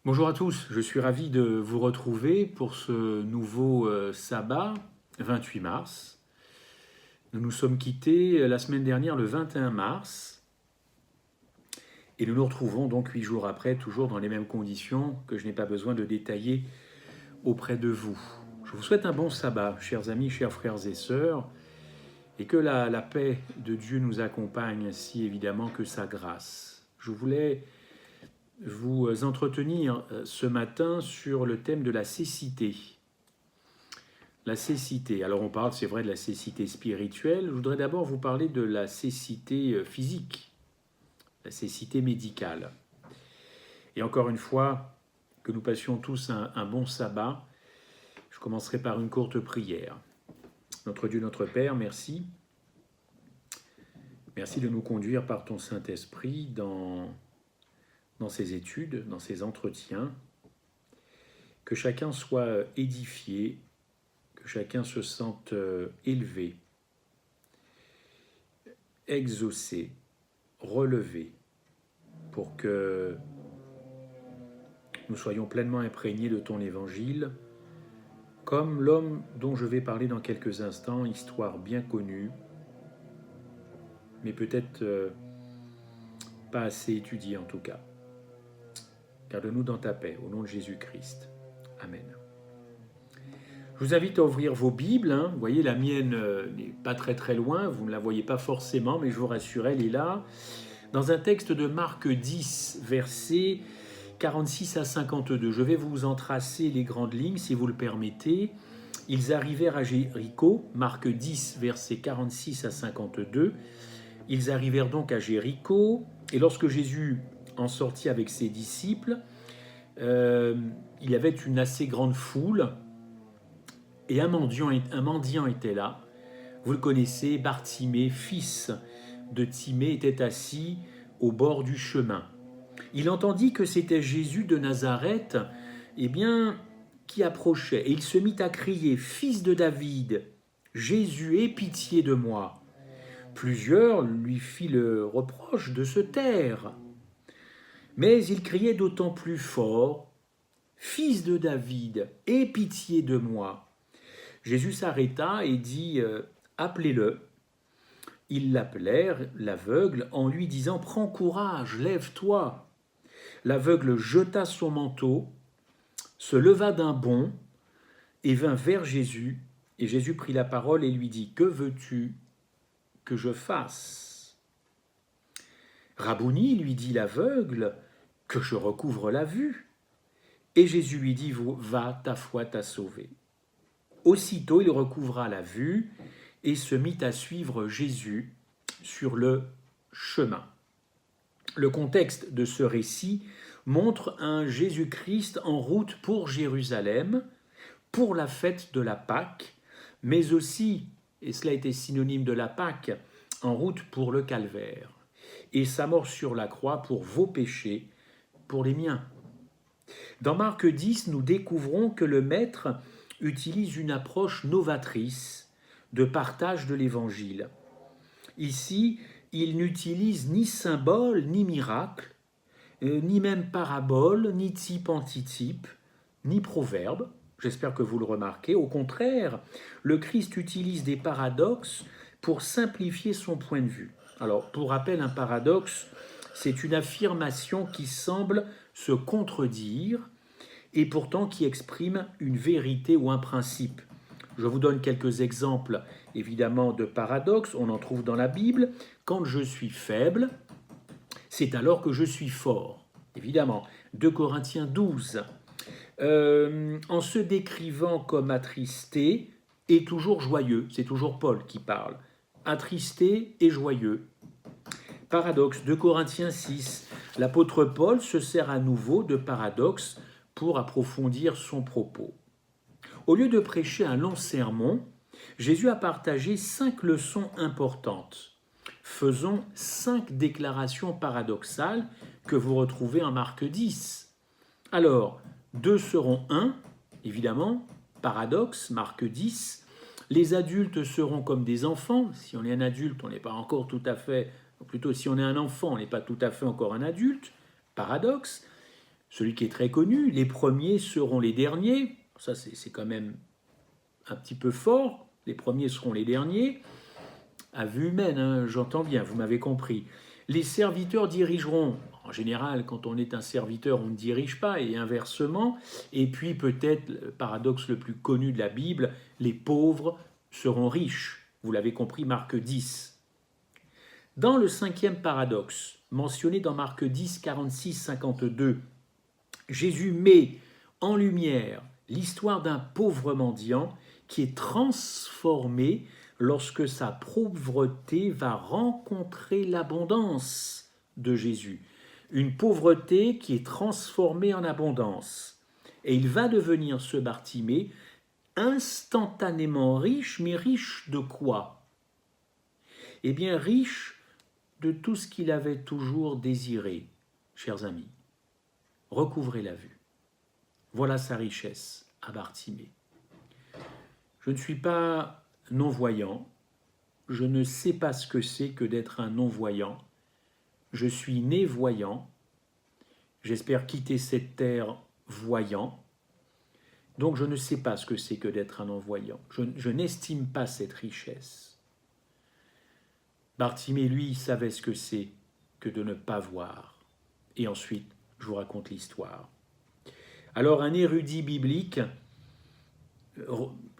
Bonjour à tous, je suis ravi de vous retrouver pour ce nouveau sabbat 28 mars. Nous nous sommes quittés la semaine dernière le 21 mars et nous nous retrouvons donc 8 jours après, toujours dans les mêmes conditions que je n'ai pas besoin de détailler auprès de vous. Je vous souhaite un bon sabbat, chers amis, chers frères et sœurs, et que la paix de Dieu nous accompagne ainsi évidemment que sa grâce. Je voulais vous entretenir ce matin sur le thème de la cécité. La cécité. Alors on parle, c'est vrai, de la cécité spirituelle. Je voudrais d'abord vous parler de la cécité physique, la cécité médicale. Et encore une fois, que nous passions tous un bon sabbat, je commencerai par une courte prière. Notre Dieu, notre Père, merci. Merci de nous conduire par ton Saint-Esprit dans ces études, dans ces entretiens. Que chacun soit édifié, que chacun se sente élevé, exaucé, relevé, pour que nous soyons pleinement imprégnés de ton évangile, comme l'homme dont je vais parler dans quelques instants, histoire bien connue, mais peut-être pas assez étudiée en tout cas. Garde-nous dans ta paix, au nom de Jésus-Christ. Amen. Je vous invite à ouvrir vos Bibles. Vous voyez, la mienne n'est pas très loin, vous ne la voyez pas forcément, mais je vous rassure, elle est là. Dans un texte de Marc 10, versets 46 à 52. Je vais vous en tracer les grandes lignes, si vous le permettez. Ils arrivèrent à Jéricho, Marc 10, versets 46 à 52. Ils arrivèrent donc à Jéricho, et lorsque Jésus en sortit avec ses disciples, il y avait une assez grande foule, et un mendiant était là. Vous le connaissez, Bartimée, fils de Timée, était assis au bord du chemin. Il entendit que c'était Jésus de Nazareth, qui approchait, et il se mit à crier, « Fils de David, Jésus, aie pitié de moi !» Plusieurs lui firent le reproche de se taire. Mais il criait d'autant plus fort, « Fils de David, aie pitié de moi !» Jésus s'arrêta et dit, « Appelez-le !» Ils l'appelèrent, l'aveugle, en lui disant, « Prends courage, lève-toi !» L'aveugle jeta son manteau, se leva d'un bond et vint vers Jésus. Et Jésus prit la parole et lui dit, « Que veux-tu que je fasse ?» Rabouni, lui dit l'aveugle, « Que je recouvre la vue. » Et Jésus lui dit, « Va, ta foi t'a sauvé. » Aussitôt il recouvra la vue et se mit à suivre Jésus sur le chemin. Le contexte de ce récit montre un Jésus-Christ en route pour Jérusalem, pour la fête de la Pâque, mais aussi, et cela était synonyme de la Pâque, en route pour le calvaire, et sa mort sur la croix pour vos péchés, pour les miens. Dans Marc 10, nous découvrons que le Maître utilise une approche novatrice de partage de l'Évangile. Ici, il n'utilise ni symbole, ni miracle, ni même parabole, ni type antitype, ni proverbe. J'espère que vous le remarquez. Au contraire, le Christ utilise des paradoxes pour simplifier son point de vue. Alors, pour rappel, un paradoxe, c'est une affirmation qui semble se contredire et pourtant qui exprime une vérité ou un principe. Je vous donne quelques exemples, évidemment, de paradoxes. On en trouve dans la Bible. Quand je suis faible, c'est alors que je suis fort. Évidemment, 2 Corinthiens 12. En se décrivant comme attristé et toujours joyeux, c'est toujours Paul qui parle, attristé et joyeux. Paradoxe, 2 Corinthiens 6. L'apôtre Paul se sert à nouveau de paradoxe pour approfondir son propos. Au lieu de prêcher un long sermon, Jésus a partagé 5 leçons importantes. Faisons 5 déclarations paradoxales que vous retrouvez en Marc 10. Alors, 2 seront 1, évidemment, paradoxe, Marc 10. Les adultes seront comme des enfants. Si on est un adulte, on n'est pas encore tout à fait, ou plutôt si on est un enfant, on n'est pas tout à fait encore un adulte, paradoxe. celui qui est très connu, les premiers seront les derniers. Ça, c'est quand même un petit peu fort. Les premiers seront les derniers. À vue humaine, hein, j'entends bien, vous m'avez compris. Les serviteurs dirigeront. En général, quand on est un serviteur, on ne dirige pas, et inversement. Et puis peut-être, le paradoxe le plus connu de la Bible, les pauvres seront riches. Vous l'avez compris, Marc 10. Dans le cinquième paradoxe, mentionné dans Marc 10, 46, 52, Jésus met en lumière l'histoire d'un pauvre mendiant qui est transformé lorsque sa pauvreté va rencontrer l'abondance de Jésus. Une pauvreté qui est transformée en abondance. Et il va devenir, ce Bartimée, instantanément riche, mais riche de quoi? Eh bien, riche de tout ce qu'il avait toujours désiré, chers amis. Recouvrer la vue. Voilà sa richesse à Bartimée. Je ne suis pas non-voyant, je ne sais pas ce que c'est que d'être un non-voyant. Je suis né voyant, j'espère quitter cette terre voyant, donc je ne sais pas ce que c'est que d'être un non-voyant. Je n'estime pas cette richesse. Bartimée, lui, savait ce que c'est que de ne pas voir. Et ensuite, je vous raconte l'histoire. Alors, un érudit biblique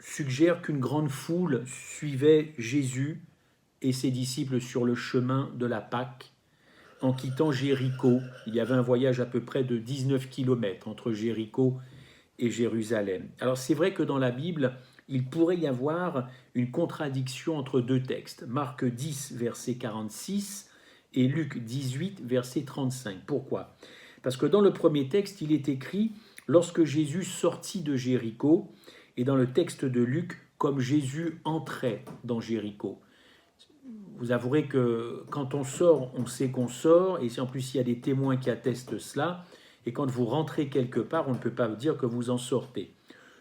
suggère qu'une grande foule suivait Jésus et ses disciples sur le chemin de la Pâque en quittant Jéricho. Il y avait un voyage à peu près de 19 kilomètres entre Jéricho et Jérusalem. Alors c'est vrai que dans la Bible, il pourrait y avoir une contradiction entre deux textes, Marc 10, verset 46 et Luc 18, verset 35. Pourquoi? Parce que dans le premier texte, il est écrit « Lorsque Jésus sortit de Jéricho », et dans le texte de Luc, comme Jésus entrait dans Jéricho. Vous avouerez que quand on sort, on sait qu'on sort, et si en plus il y a des témoins qui attestent cela, et quand vous rentrez quelque part, on ne peut pas dire que vous en sortez.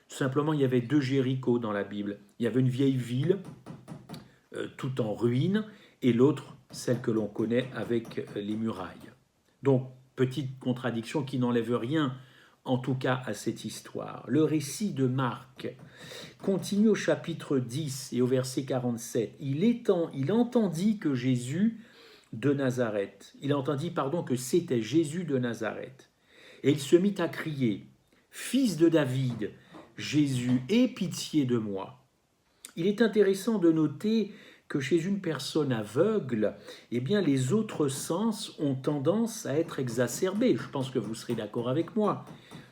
Tout simplement, il y avait deux Jéricho dans la Bible. Il y avait une vieille ville, tout en ruine, et l'autre, celle que l'on connaît avec les murailles. Donc, petite contradiction qui n'enlève rien en tout cas à cette histoire. Le récit de Marc continue au chapitre 10 et au verset 47. Il entendit que Jésus de Nazareth, que c'était Jésus de Nazareth. Et il se mit à crier, « Fils de David, Jésus, aie pitié de moi. » Il est intéressant de noter que chez une personne aveugle, eh bien, les autres sens ont tendance à être exacerbés. Je pense que vous serez d'accord avec moi.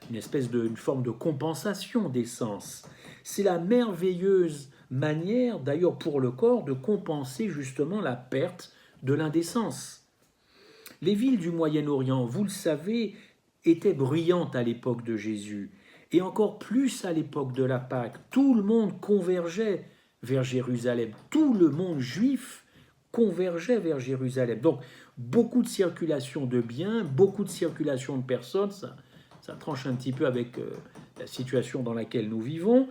Une forme de compensation des sens. C'est la merveilleuse manière, d'ailleurs pour le corps, de compenser justement la perte de l'un des sens. Les villes du Moyen-Orient, vous le savez, étaient bruyantes à l'époque de Jésus, et encore plus à l'époque de la Pâque. Tout le monde convergeait vers Jérusalem. Tout le monde juif convergeait vers Jérusalem. Donc, beaucoup de circulation de biens, beaucoup de circulation de personnes, ça tranche un petit peu avec la situation dans laquelle nous vivons,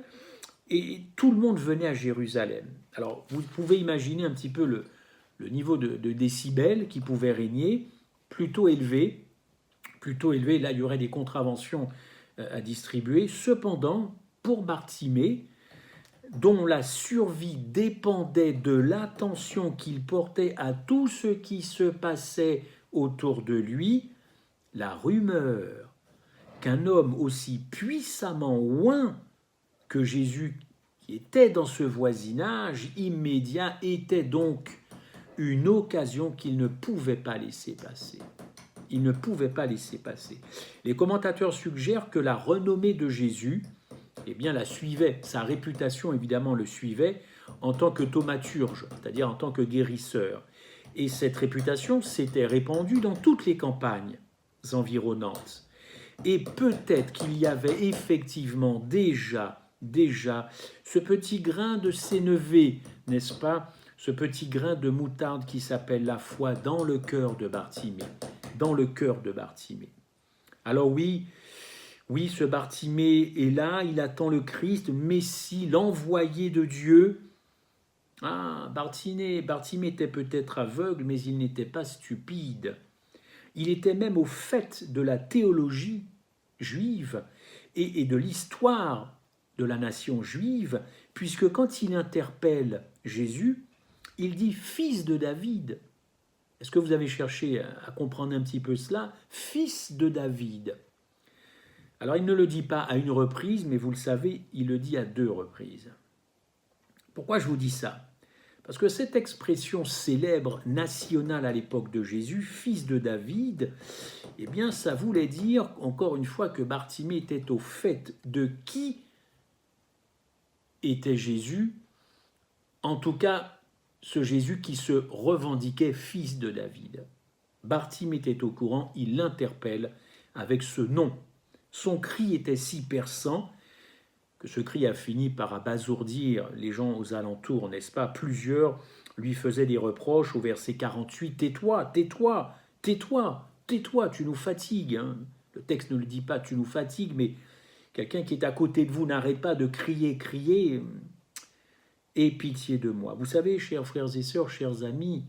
et tout le monde venait à Jérusalem. Alors, vous pouvez imaginer un petit peu le niveau de décibels qui pouvait régner, plutôt élevé. Là, il y aurait des contraventions à distribuer. Cependant, pour Bartimée, dont la survie dépendait de l'attention qu'il portait à tout ce qui se passait autour de lui, la rumeur qu'un homme aussi puissamment oint que Jésus, qui était dans ce voisinage immédiat, était donc une occasion qu'il ne pouvait pas laisser passer. Il ne pouvait pas laisser passer. Les commentateurs suggèrent que la renommée de Jésus, eh bien, la suivait, sa réputation évidemment le suivait en tant que thaumaturge, c'est-à-dire en tant que guérisseur. Et cette réputation s'était répandue dans toutes les campagnes environnantes. Et peut-être qu'il y avait effectivement déjà ce petit grain de sénévé, n'est-ce pas? Ce petit grain de moutarde qui s'appelle la foi dans le cœur de Bartimée. Dans le cœur de Bartimée. Alors oui, ce Bartimée est là, il attend le Christ, Messie, l'envoyé de Dieu. Ah, Bartimée était peut-être aveugle, mais il n'était pas stupide. Il était même au fait de la théologie juive et de l'histoire de la nation juive, puisque quand il interpelle Jésus, il dit « fils de David ». Est-ce que vous avez cherché à comprendre un petit peu cela? Fils de David. Alors il ne le dit pas à une reprise, mais vous le savez, il le dit à 2 reprises. Pourquoi je vous dis ça? Parce que cette expression célèbre, nationale à l'époque de Jésus, fils de David, eh bien ça voulait dire, encore une fois, que Bartimée était au fait de qui était Jésus, en tout cas ce Jésus qui se revendiquait fils de David. Bartimée était au courant, il l'interpelle avec ce nom. Son cri était si perçant que ce cri a fini par abasourdir les gens aux alentours, n'est-ce pas? Plusieurs lui faisaient des reproches au verset 48, « Tais-toi, tais-toi, tais-toi, tais-toi, tu nous fatigues. » Le texte ne le dit pas, « Tu nous fatigues », mais quelqu'un qui est à côté de vous n'arrête pas de crier, crier, « Aie pitié de moi ». Vous savez, chers frères et sœurs, chers amis,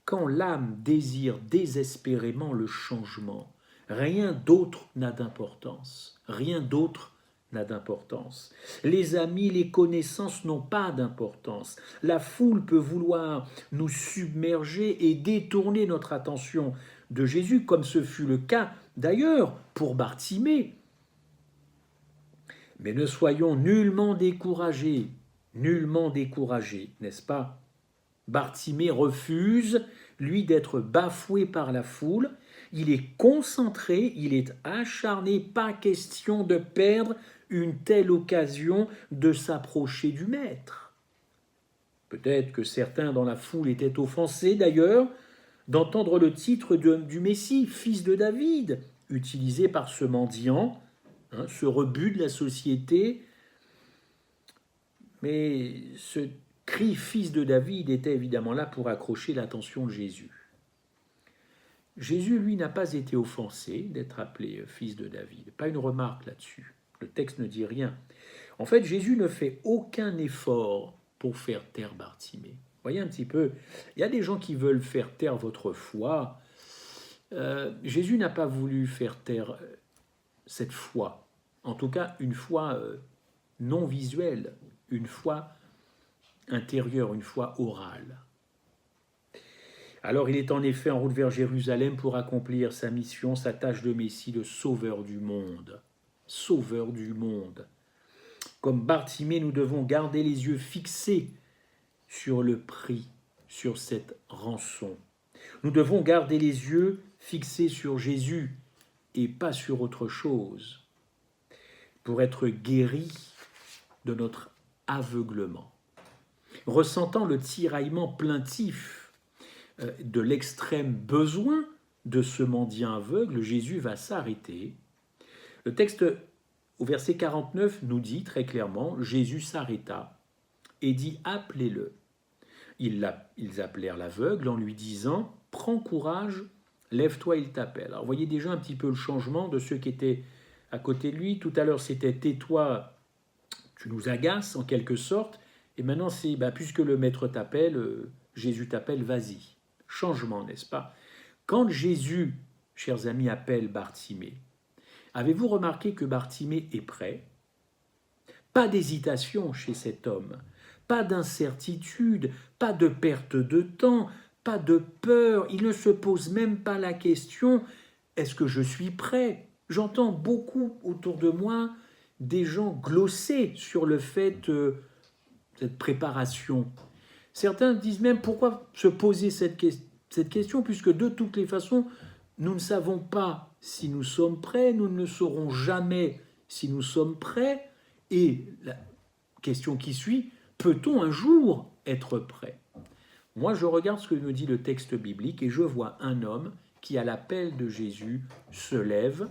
quand l'âme désire désespérément le changement, rien d'autre n'a d'importance. Rien d'autre n'a d'importance. Les amis, les connaissances n'ont pas d'importance. La foule peut vouloir nous submerger et détourner notre attention de Jésus, comme ce fut le cas d'ailleurs pour Bartimée. Mais ne soyons nullement découragés, n'est-ce pas? Bartimée refuse, lui, d'être bafoué par la foule. Il est concentré, il est acharné, pas question de perdre une telle occasion de s'approcher du Maître. Peut-être que certains dans la foule étaient offensés d'ailleurs d'entendre le titre du Messie, fils de David, utilisé par ce mendiant, ce rebut de la société. Mais ce cri fils de David était évidemment là pour accrocher l'attention de Jésus. Jésus, lui, n'a pas été offensé d'être appelé fils de David. Pas une remarque là-dessus. Le texte ne dit rien. En fait, Jésus ne fait aucun effort pour faire taire Bartimée. Voyez un petit peu, il y a des gens qui veulent faire taire votre foi. Jésus n'a pas voulu faire taire cette foi. En tout cas, une foi non visuelle, une foi intérieure, une foi orale. Alors il est en effet en route vers Jérusalem pour accomplir sa mission, sa tâche de Messie, le sauveur du monde. Sauveur du monde. Comme Bartimée, nous devons garder les yeux fixés sur le prix, sur cette rançon. Nous devons garder les yeux fixés sur Jésus et pas sur autre chose pour être guéris de notre aveuglement. Ressentant le tiraillement plaintif de l'extrême besoin de ce mendiant aveugle, Jésus va s'arrêter. Le texte au verset 49 nous dit très clairement, Jésus s'arrêta et dit « Appelez-le ». Ils appelèrent l'aveugle en lui disant « Prends courage, lève-toi, il t'appelle ». Alors vous voyez déjà un petit peu le changement de ceux qui étaient à côté de lui. Tout à l'heure c'était « Tais-toi, tu nous agaces » en quelque sorte. Et maintenant c'est puisque le maître t'appelle, Jésus t'appelle, vas-y. Changement, n'est-ce pas? Quand Jésus, chers amis, appelle Bartimée, avez-vous remarqué que Bartimée est prêt? Pas d'hésitation chez cet homme, pas d'incertitude, pas de perte de temps, pas de peur. Il ne se pose même pas la question « est-ce que je suis prêt ?» J'entends beaucoup autour de moi des gens glosser sur le fait cette préparation. Certains disent même pourquoi se poser cette question, puisque de toutes les façons, nous ne savons pas si nous sommes prêts, nous ne saurons jamais si nous sommes prêts. Et la question qui suit, peut-on un jour être prêt? Moi, je regarde ce que nous dit le texte biblique et je vois un homme qui, à l'appel de Jésus, se lève,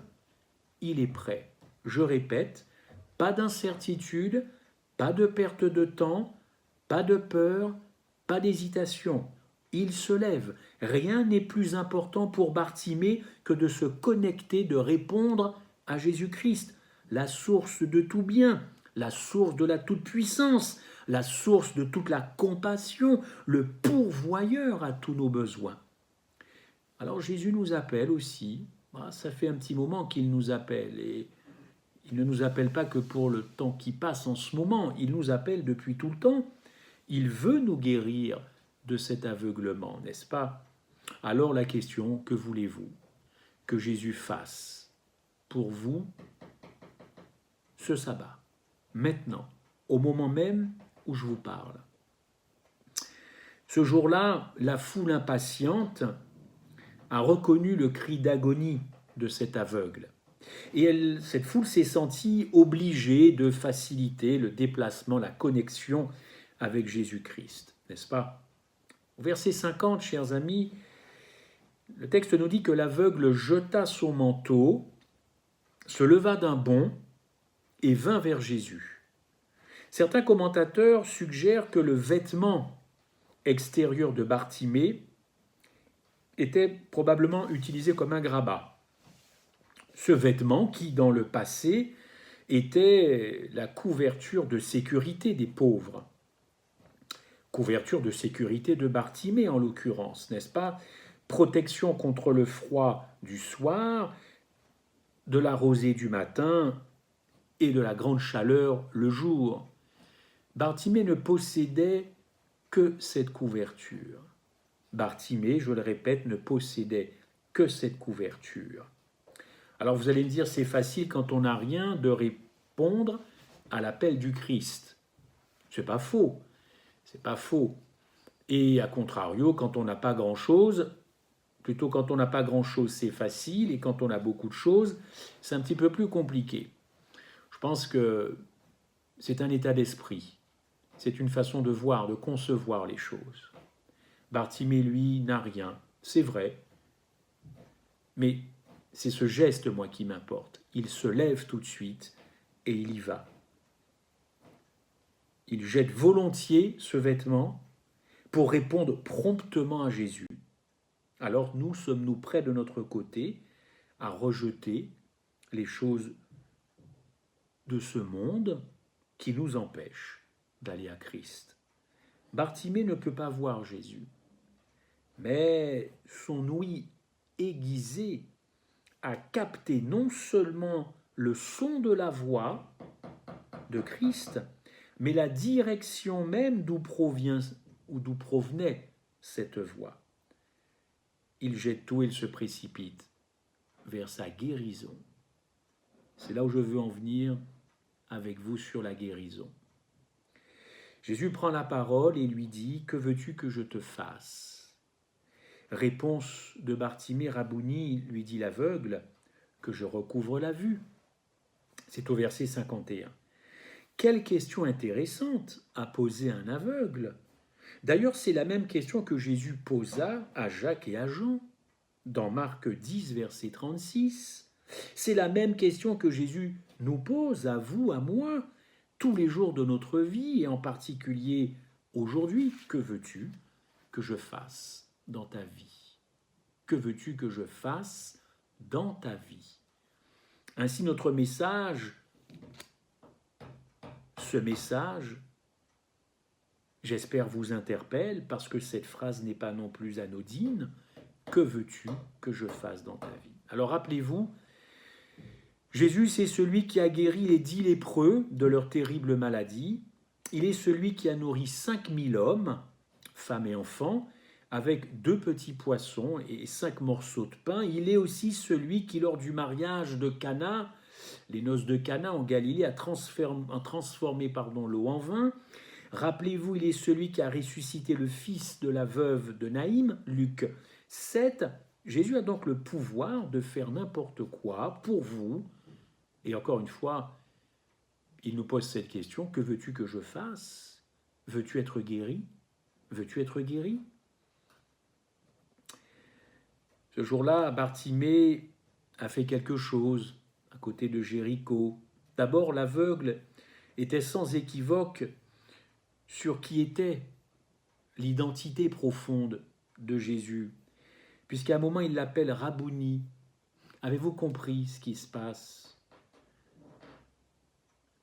il est prêt. Je répète, pas d'incertitude, pas de perte de temps, pas de peur, pas d'hésitation. Il se lève. Rien n'est plus important pour Bartimée que de se connecter, de répondre à Jésus-Christ, la source de tout bien, la source de la toute-puissance, la source de toute la compassion, le pourvoyeur à tous nos besoins. Alors Jésus nous appelle aussi, Ah, ça fait un petit moment qu'il nous appelle, et il ne nous appelle pas que pour le temps qui passe en ce moment, il nous appelle depuis tout le temps. Il veut nous guérir de cet aveuglement, n'est-ce pas? Alors la question, que voulez-vous que Jésus fasse pour vous ce sabbat, maintenant, au moment même où je vous parle? Ce jour-là, la foule impatiente a reconnu le cri d'agonie de cet aveugle. Et cette foule s'est sentie obligée de faciliter le déplacement, la connexion avec Jésus-Christ, n'est-ce pas? Au verset 50, chers amis, le texte nous dit que l'aveugle jeta son manteau, se leva d'un bond et vint vers Jésus. Certains commentateurs suggèrent que le vêtement extérieur de Bartimée était probablement utilisé comme un grabat. Ce vêtement qui, dans le passé, était la couverture de sécurité des pauvres. Couverture de sécurité de Bartimée, en l'occurrence, n'est-ce pas? Protection contre le froid du soir, de la rosée du matin et de la grande chaleur le jour. Bartimée ne possédait que cette couverture. Bartimée, je le répète, ne possédait que cette couverture. Alors vous allez me dire, c'est facile quand on n'a rien de répondre à l'appel du Christ. C'est pas faux, c'est pas faux. Et à contrario, quand on n'a pas grand-chose, plutôt quand on n'a pas grand-chose, c'est facile, et quand on a beaucoup de choses, c'est un petit peu plus compliqué. Je pense que c'est un état d'esprit, c'est une façon de voir, de concevoir les choses. Bartimée, lui, n'a rien, c'est vrai, mais c'est ce geste, moi, qui m'importe. Il se lève tout de suite et il y va. Il jette volontiers ce vêtement pour répondre promptement à Jésus. Alors nous sommes-nous prêts de notre côté à rejeter les choses de ce monde qui nous empêchent d'aller à Christ? Bartimée ne peut pas voir Jésus, mais son ouïe aiguisée a capté non seulement le son de la voix de Christ, mais la direction même d'où provenait cette voix. Il jette tout et il se précipite vers sa guérison. C'est là où je veux en venir avec vous sur la guérison. Jésus prend la parole et lui dit « Que veux-tu que je te fasse ?» Réponse de Bartimée, « Rabouni, lui dit l'aveugle, que je recouvre la vue. » C'est au verset 51. Quelle question intéressante à poser un aveugle. D'ailleurs, c'est la même question que Jésus posa à Jacques et à Jean dans Marc 10, verset 36. C'est la même question que Jésus nous pose à vous, à moi, tous les jours de notre vie, et en particulier aujourd'hui. Que veux-tu que je fasse dans ta vie? Que veux-tu que je fasse dans ta vie? Ainsi, notre message, ce message, j'espère, vous interpelle, parce que cette phrase n'est pas non plus anodine. Que veux-tu que je fasse dans ta vie? Alors rappelez-vous, Jésus, c'est celui qui a guéri les 10 lépreux de leur terrible maladie. Il est celui qui a nourri 5000 hommes, femmes et enfants, avec 2 petits poissons et 5 morceaux de pain. Il est aussi celui qui, lors du mariage de Cana, les noces de Cana en Galilée, a transformé l'eau en vin. Rappelez-vous, il est celui qui a ressuscité le fils de la veuve de Naïm, Luc 7. Jésus a donc le pouvoir de faire n'importe quoi pour vous. Et encore une fois, il nous pose cette question, que veux-tu que je fasse? Veux-tu être guéri? Veux-tu être guéri? Ce jour-là, Bartimée a fait quelque chose à côté de Jéricho. D'abord, l'aveugle était sans équivoque sur qui était l'identité profonde de Jésus, puisqu'à un moment, il l'appelle Rabouni. Avez-vous compris ce qui se passe?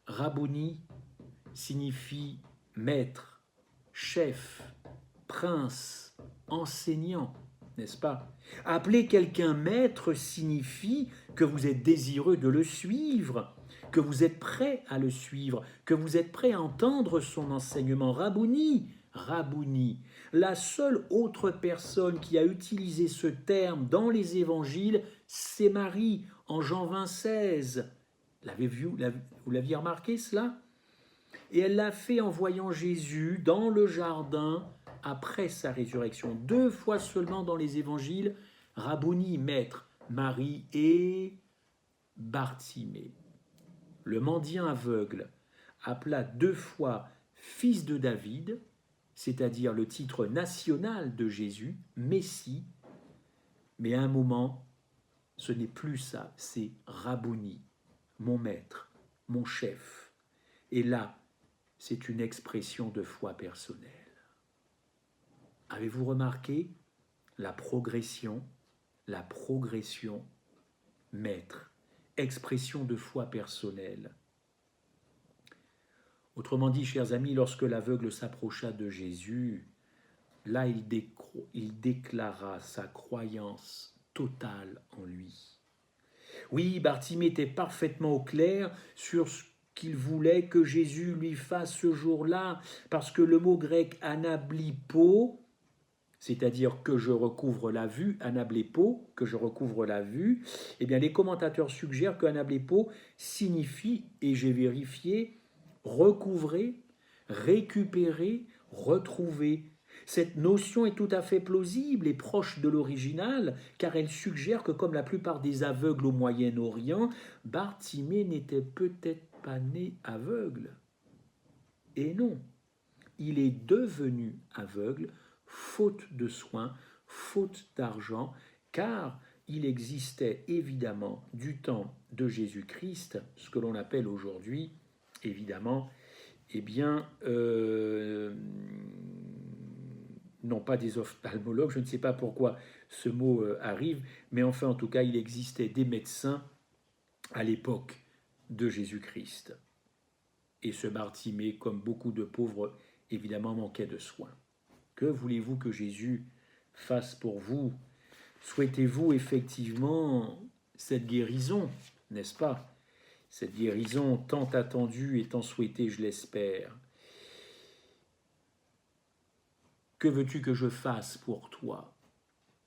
Rabouni signifie maître, chef, prince, enseignant. n'est-ce pas? Appeler quelqu'un maître signifie que vous êtes désireux de le suivre, que vous êtes prêt à le suivre, que vous êtes prêt à entendre son enseignement. Rabouni, Rabouni. La seule autre personne qui a utilisé ce terme dans les évangiles, c'est Marie, en Jean 20,16. Vous l'aviez remarqué cela? Et elle l'a fait en voyant Jésus dans le jardin après sa résurrection. 2 fois seulement dans les évangiles, Rabouni, maître, Marie et Bartimée. Le mendiant aveugle appela 2 fois fils de David, c'est-à-dire le titre national de Jésus, Messie, mais à un moment, ce n'est plus ça, c'est Rabouni, mon maître, mon chef. Et là, c'est une expression de foi personnelle. Avez-vous remarqué la progression, maître, expression de foi personnelle. Autrement dit, chers amis, lorsque l'aveugle s'approcha de Jésus, là il déclara sa croyance totale en lui. Oui, Bartimée était parfaitement au clair sur ce qu'il voulait que Jésus lui fasse ce jour-là, parce que le mot grec anablipo, c'est-à-dire que je recouvre la vue, anablépo, que je recouvre la vue, eh bien les commentateurs suggèrent que anablépo signifie, et j'ai vérifié, recouvrer, récupérer, retrouver. Cette notion est tout à fait plausible et proche de l'original, car elle suggère que comme la plupart des aveugles au Moyen-Orient, Bartimée n'était peut-être pas né aveugle. Et non, il est devenu aveugle faute de soins, faute d'argent, car il existait évidemment du temps de Jésus-Christ, ce que l'on appelle aujourd'hui, évidemment, eh bien, non pas des ophtalmologues, je ne sais pas pourquoi ce mot arrive, mais enfin, en tout cas, il existait des médecins à l'époque de Jésus-Christ. Et ce Bartimée, comme beaucoup de pauvres, évidemment, manquait de soins. Que voulez-vous que Jésus fasse pour vous? Souhaitez-vous effectivement cette guérison, n'est-ce pas? Cette guérison tant attendue et tant souhaitée, je l'espère. Que veux-tu que je fasse pour toi?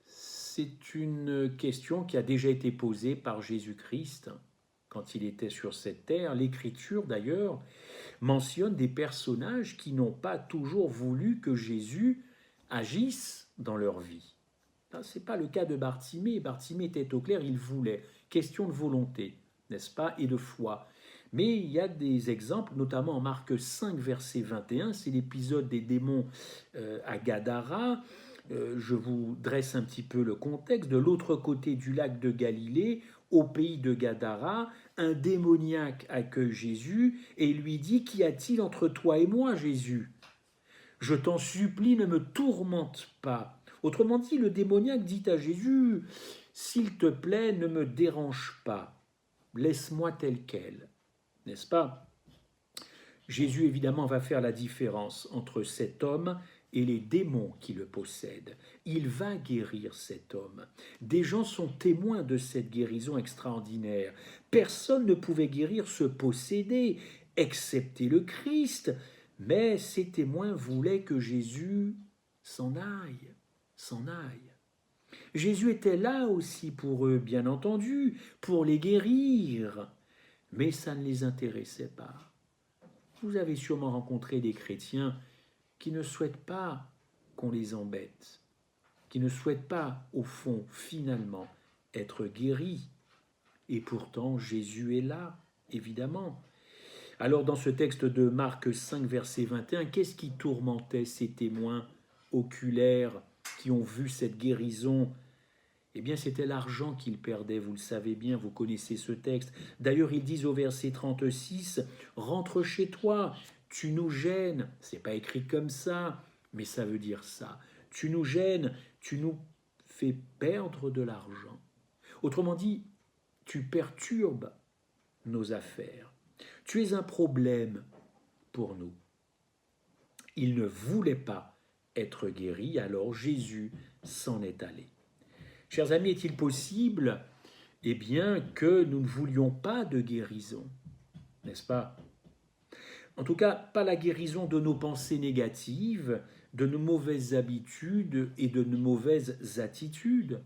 C'est une question qui a déjà été posée par Jésus-Christ quand il était sur cette terre. L'Écriture, d'ailleurs, mentionne des personnages qui n'ont pas toujours voulu que Jésus agisse dans leur vie. Ce n'est pas le cas de Bartimée. Bartimée était au clair, il voulait. Question de volonté, n'est-ce pas, et de foi. Mais il y a des exemples, notamment en Marc 5, verset 21, c'est l'épisode des démons à Gadara. Je vous dresse un petit peu le contexte. De l'autre côté du lac de Galilée, au pays de Gadara, un démoniaque accueille Jésus et lui dit « Qu'y a-t-il entre toi et moi, Jésus ? Je t'en supplie, ne me tourmente pas. » Autrement dit, le démoniaque dit à Jésus « S'il te plaît, ne me dérange pas. Laisse-moi tel quel. » N'est-ce pas? Jésus, évidemment, va faire la différence entre cet homme et les démons qui le possèdent. Il va guérir cet homme. Des gens sont témoins de cette guérison extraordinaire. Personne ne pouvait guérir ce possédé, excepté le Christ. Mais ces témoins voulaient que Jésus s'en aille. Jésus était là aussi pour eux, bien entendu, pour les guérir. Mais ça ne les intéressait pas. Vous avez sûrement rencontré des chrétiens qui ne souhaitent pas qu'on les embête, qui ne souhaitent pas, au fond, finalement, être guéris. Et pourtant, Jésus est là, évidemment. Alors, dans ce texte de Marc 5, verset 21, qu'est-ce qui tourmentait ces témoins oculaires qui ont vu cette guérison? Eh bien, c'était l'argent qu'ils perdaient, vous le savez bien, vous connaissez ce texte. D'ailleurs, ils disent au verset 36, « Rentre chez toi, tu nous gênes. » C'est pas écrit comme ça, mais ça veut dire ça. Tu nous gênes, tu nous fais perdre de l'argent. Autrement dit, tu perturbes nos affaires. Tu es un problème pour nous. Ils ne voulaient pas être guéris, alors Jésus s'en est allé. Chers amis, est-il possible, eh bien, que nous ne voulions pas de guérison, n'est-ce pas? En tout cas, pas la guérison de nos pensées négatives, de nos mauvaises habitudes et de nos mauvaises attitudes.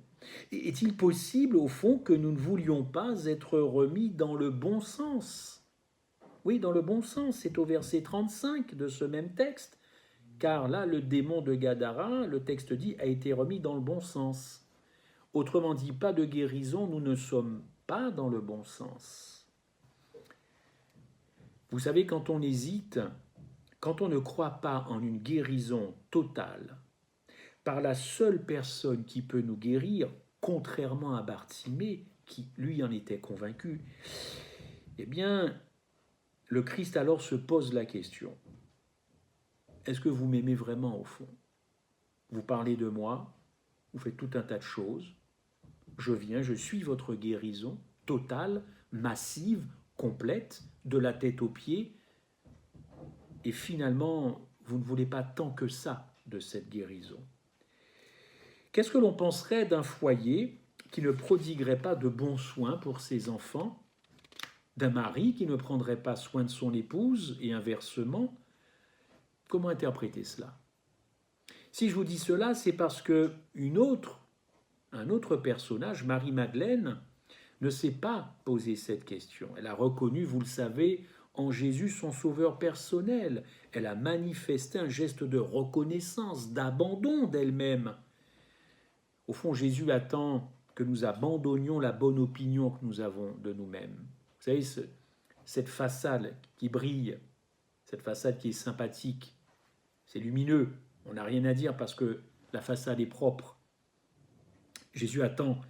Est-il possible, au fond, que nous ne voulions pas être remis dans le bon sens? Oui, dans le bon sens, c'est au verset 35 de ce même texte, car là, le démon de Gadara, le texte dit, a été remis dans le bon sens. Autrement dit, pas de guérison, nous ne sommes pas dans le bon sens. Vous savez, quand on hésite, quand on ne croit pas en une guérison totale, par la seule personne qui peut nous guérir, contrairement à Bartimée, qui lui en était convaincu, eh bien, le Christ alors se pose la question, est-ce que vous m'aimez vraiment au fond? Vous parlez de moi, vous faites tout un tas de choses, je viens, je suis votre guérison totale, massive, complète, de la tête aux pieds, et finalement, vous ne voulez pas tant que ça de cette guérison. Qu'est-ce que l'on penserait d'un foyer qui ne prodiguerait pas de bons soins pour ses enfants, d'un mari qui ne prendrait pas soin de son épouse et inversement? Comment interpréter cela? Si je vous dis cela, c'est parce que un autre personnage, Marie-Madeleine, ne s'est pas posé cette question. Elle a reconnu, vous le savez, en Jésus son sauveur personnel. Elle a manifesté un geste de reconnaissance, d'abandon d'elle-même. Au fond, Jésus attend que nous abandonnions la bonne opinion que nous avons de nous-mêmes. Vous savez, cette façade qui brille, cette façade qui est sympathique, c'est lumineux, on n'a rien à dire parce que la façade est propre. Jésus attend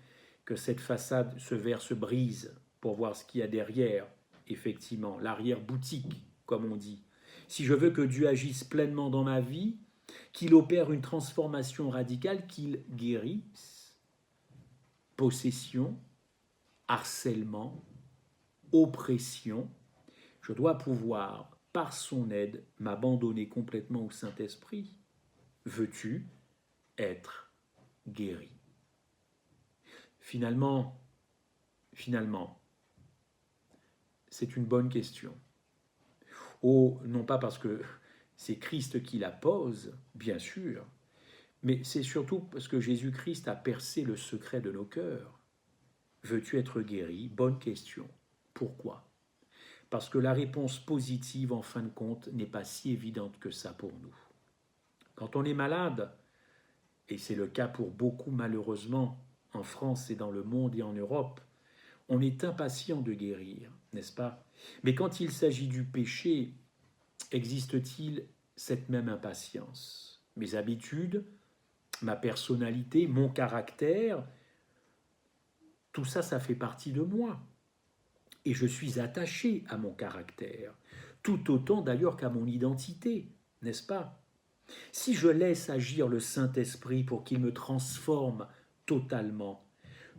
que cette façade, ce verre se brise pour voir ce qu'il y a derrière, effectivement, l'arrière-boutique, comme on dit. Si je veux que Dieu agisse pleinement dans ma vie, qu'il opère une transformation radicale, qu'il guérisse, possession, harcèlement, oppression, je dois pouvoir, par son aide, m'abandonner complètement au Saint-Esprit. Veux-tu être guéri? Finalement, c'est une bonne question. Oh, non pas parce que c'est Christ qui la pose, bien sûr, mais c'est surtout parce que Jésus-Christ a percé le secret de nos cœurs. Veux-tu être guéri? Bonne question. Pourquoi? Parce que la réponse positive, en fin de compte, n'est pas si évidente que ça pour nous. Quand on est malade, et c'est le cas pour beaucoup malheureusement en France et dans le monde et en Europe, on est impatient de guérir, n'est-ce pas? Mais quand il s'agit du péché, existe-t-il cette même impatience? Mes habitudes, ma personnalité, mon caractère, tout ça, ça fait partie de moi. Et je suis attaché à mon caractère, tout autant d'ailleurs qu'à mon identité, n'est-ce pas? Si je laisse agir le Saint-Esprit pour qu'il me transforme totalement,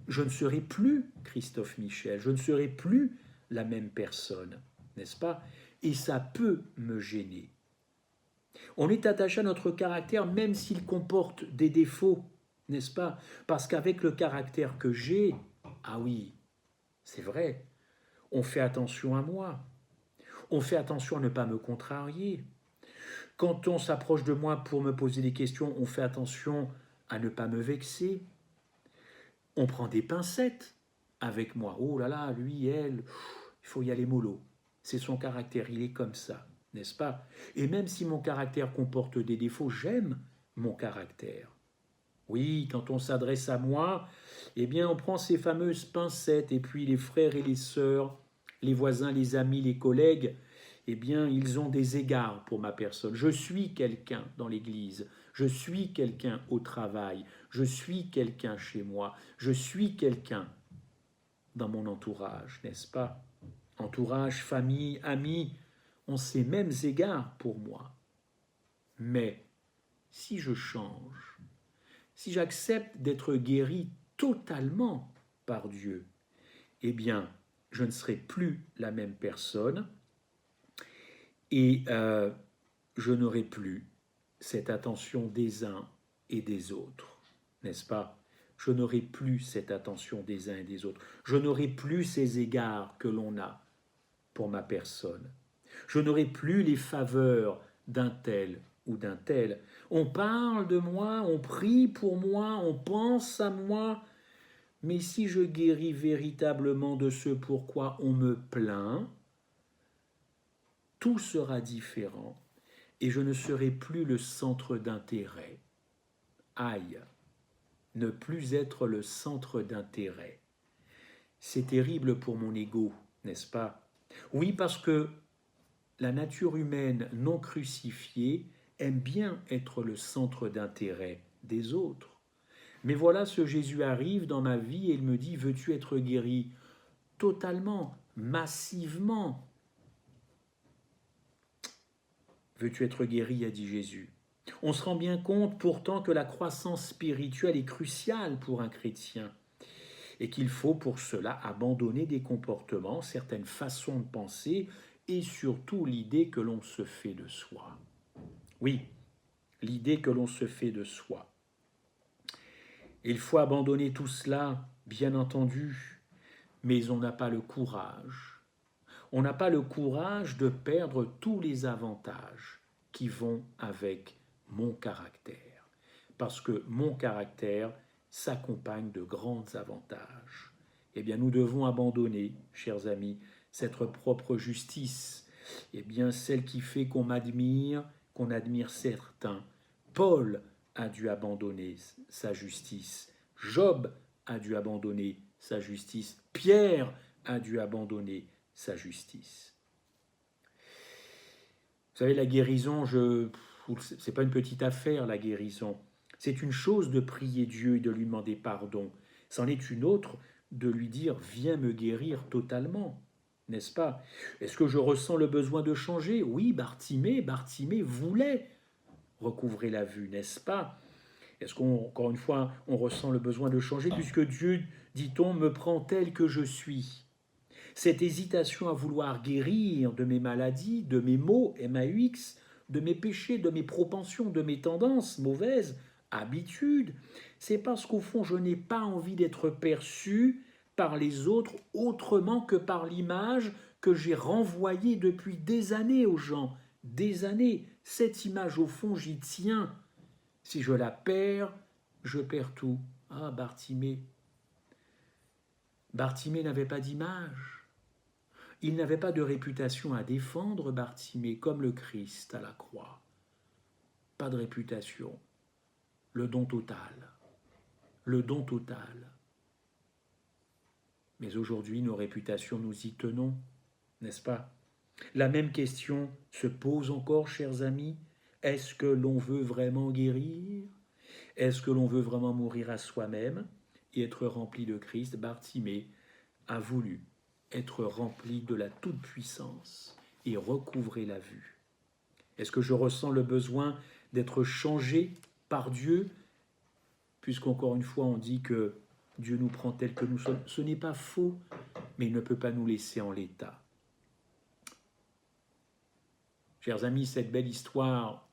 je ne serai plus Christophe Michel, je ne serai plus la même personne, n'est-ce pas? Et ça peut me gêner. On est attaché à notre caractère même s'il comporte des défauts, n'est-ce pas? Parce qu'avec le caractère que j'ai, ah oui, c'est vrai, on fait attention à moi, on fait attention à ne pas me contrarier. Quand on s'approche de moi pour me poser des questions, on fait attention à ne pas me vexer. On prend des pincettes avec moi. Oh là là, lui, elle, il faut y aller mollo. C'est son caractère, il est comme ça, n'est-ce pas? Et même si mon caractère comporte des défauts, j'aime mon caractère. Oui, quand on s'adresse à moi, eh bien, on prend ces fameuses pincettes et puis les frères et les sœurs, les voisins, les amis, les collègues, eh bien, ils ont des égards pour ma personne. Je suis quelqu'un dans l'Église, je suis quelqu'un au travail, je suis quelqu'un chez moi, je suis quelqu'un dans mon entourage, n'est-ce pas? Entourage, famille, amis, ont ces mêmes égards pour moi. Mais si je change, si j'accepte d'être guéri totalement par Dieu, eh bien, je ne serai plus la même personne et je n'aurai plus cette attention des uns et des autres, n'est-ce pas? je n'aurai plus cette attention des uns et des autres. Je n'aurai plus ces égards que l'on a pour ma personne. Je n'aurai plus les faveurs d'un tel ou d'un tel. On parle de moi, on prie pour moi, on pense à moi, mais si je guéris véritablement de ce pourquoi on me plaint, tout sera différent et je ne serai plus le centre d'intérêt. Aïe, ne plus être le centre d'intérêt. C'est terrible pour mon ego, n'est-ce pas? Oui, parce que la nature humaine non crucifiée aime bien être le centre d'intérêt des autres. Mais voilà, ce Jésus arrive dans ma vie et il me dit, veux-tu être guéri? Totalement, massivement. Veux-tu être guéri, a dit Jésus. On se rend bien compte pourtant que la croissance spirituelle est cruciale pour un chrétien et qu'il faut pour cela abandonner des comportements, certaines façons de penser et surtout l'idée que l'on se fait de soi. Oui, l'idée que l'on se fait de soi. Il faut abandonner tout cela, bien entendu, mais on n'a pas le courage. On n'a pas le courage de perdre tous les avantages qui vont avec mon caractère. Parce que mon caractère s'accompagne de grands avantages. Eh bien, nous devons abandonner, chers amis, cette propre justice. Eh bien, celle qui fait qu'on admire certains. Paul a dû abandonner sa justice. Job a dû abandonner sa justice. Pierre a dû abandonner sa justice. Vous savez, la guérison, c'est pas une petite affaire, la guérison. C'est une chose de prier Dieu et de lui demander pardon. C'en est une autre de lui dire, viens me guérir totalement, n'est-ce pas? Est-ce que je ressens le besoin de changer? Oui, Bartimée voulait recouvrer la vue, n'est-ce pas? Est-ce qu'encore une fois, on ressent le besoin de changer puisque Dieu, dit-on, me prend tel que je suis? Cette hésitation à vouloir guérir de mes maladies, de mes maux, MAUX, de mes péchés, de mes propensions, de mes tendances mauvaises, habitudes, c'est parce qu'au fond, je n'ai pas envie d'être perçu par les autres autrement que par l'image que j'ai renvoyée depuis des années aux gens. Des années. Cette image, au fond, j'y tiens. Si je la perds, je perds tout. Ah, Bartimée. Bartimée n'avait pas d'image. Il n'avait pas de réputation à défendre, Bartimée, comme le Christ à la croix. Pas de réputation. Le don total. Le don total. Mais aujourd'hui, nos réputations, nous y tenons, n'est-ce pas? La même question se pose encore, chers amis. Est-ce que l'on veut vraiment guérir? Est-ce que l'on veut vraiment mourir à soi-même et être rempli de Christ? Bartimée a voulu être rempli de la toute-puissance et recouvrer la vue. Est-ce que je ressens le besoin d'être changé par Dieu? Puisqu'encore une fois, on dit que Dieu nous prend tel que nous sommes. Ce n'est pas faux, mais il ne peut pas nous laisser en l'état. Chers amis, cette belle histoire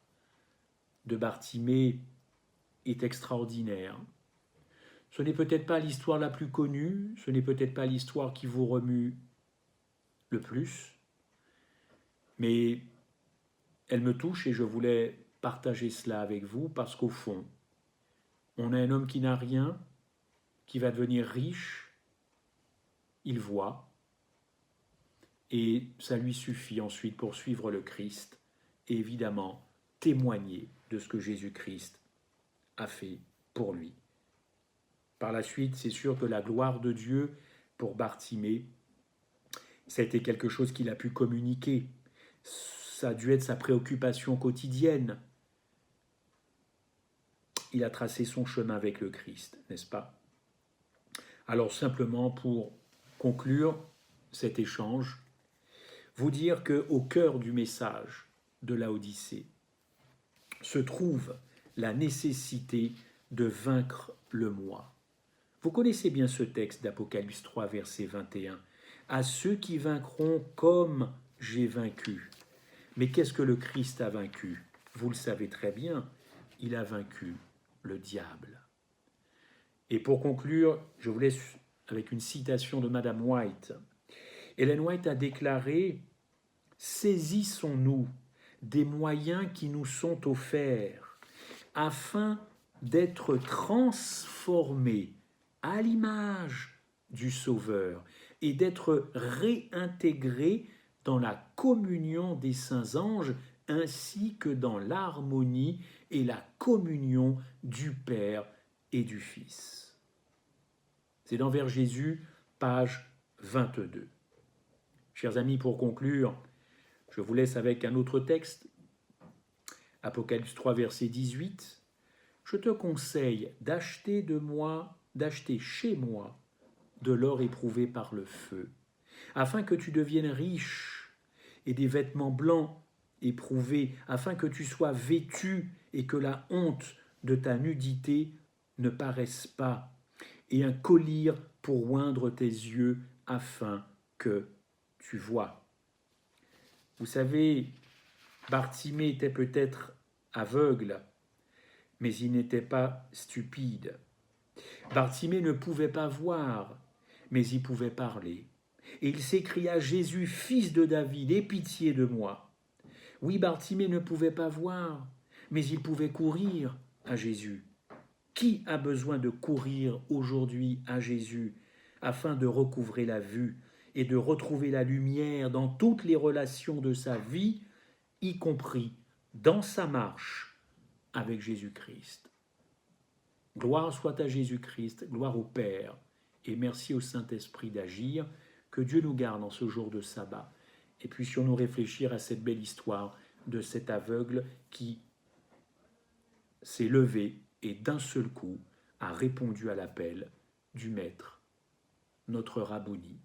de Bartimée est extraordinaire. Ce n'est peut-être pas l'histoire la plus connue, ce n'est peut-être pas l'histoire qui vous remue le plus, mais elle me touche et je voulais partager cela avec vous parce qu'au fond, on a un homme qui n'a rien, qui va devenir riche, il voit, et ça lui suffit ensuite pour suivre le Christ et évidemment témoigner de ce que Jésus-Christ a fait pour lui. Par la suite, c'est sûr que la gloire de Dieu pour Bartimée, ça a été quelque chose qu'il a pu communiquer. Ça a dû être sa préoccupation quotidienne. Il a tracé son chemin avec le Christ, n'est-ce pas? Alors simplement pour conclure cet échange, vous dire qu'au cœur du message de Laodicée se trouve la nécessité de vaincre le moi. Vous connaissez bien ce texte d'Apocalypse 3, verset 21. À ceux qui vaincront comme j'ai vaincu. Mais qu'est-ce que le Christ a vaincu? Vous le savez très bien, il a vaincu le diable. Et pour conclure, je vous laisse avec une citation de Madame White. Ellen White a déclaré « Saisissons-nous des moyens qui nous sont offerts afin d'être transformés à l'image du Sauveur et d'être réintégrés dans la communion des saints anges ainsi que dans l'harmonie et la communion du Père et du Fils. » C'est dans Vers Jésus, page 22. Chers amis, pour conclure, je vous laisse avec un autre texte, Apocalypse 3, verset 18. « Je te conseille d'acheter chez moi de l'or éprouvé par le feu, afin que tu deviennes riche, et des vêtements blancs éprouvés, afin que tu sois vêtu et que la honte de ta nudité ne paraisse pas, et un collier pour oindre tes yeux, afin que tu vois. » Vous savez, Bartimée était peut-être aveugle, mais il n'était pas stupide. Bartimée ne pouvait pas voir, mais il pouvait parler. Et il s'écria « Jésus, fils de David, aie pitié de moi !» Oui, Bartimée ne pouvait pas voir, mais il pouvait courir à Jésus. Qui a besoin de courir aujourd'hui à Jésus afin de recouvrer la vue et de retrouver la lumière dans toutes les relations de sa vie, y compris dans sa marche avec Jésus-Christ? Gloire soit à Jésus-Christ, gloire au Père, et merci au Saint-Esprit d'agir. Que Dieu nous garde en ce jour de sabbat, et puissions-nous réfléchir à cette belle histoire de cet aveugle qui s'est levé et d'un seul coup a répondu à l'appel du Maître, notre Rabboni.